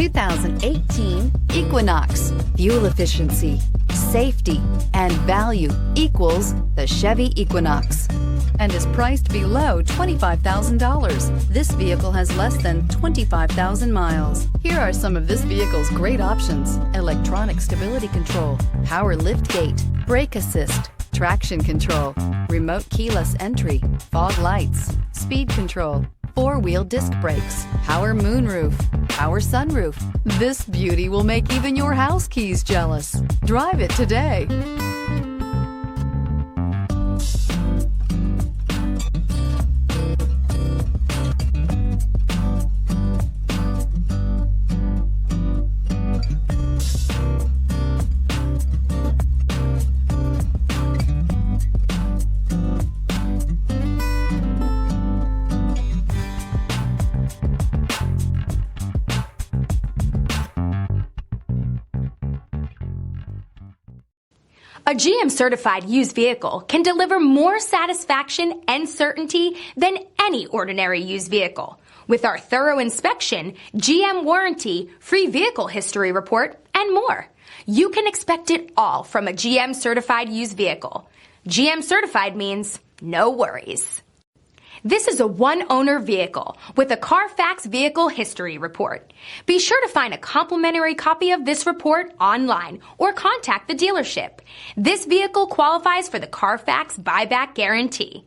2018 Equinox. Fuel efficiency, safety, and value equals the Chevy Equinox and is priced below $25,000. This vehicle has less than 25,000 miles. Here are some of this vehicle's great options: electronic stability control, power liftgate, brake assist, traction control, remote keyless entry, fog lights, speed control, four-wheel disc brakes, power moonroof, power sunroof. This beauty will make even your house keys jealous. Drive it today. A GM-certified used vehicle can deliver more satisfaction and certainty than any ordinary used vehicle. With our thorough inspection, GM warranty, free vehicle history report, and more. You can expect it all from a GM-certified used vehicle. GM-certified means no worries. This is a one-owner vehicle with a Carfax Vehicle History Report. Be sure to find a complimentary copy of this report online or contact the dealership. This vehicle qualifies for the Carfax Buyback Guarantee.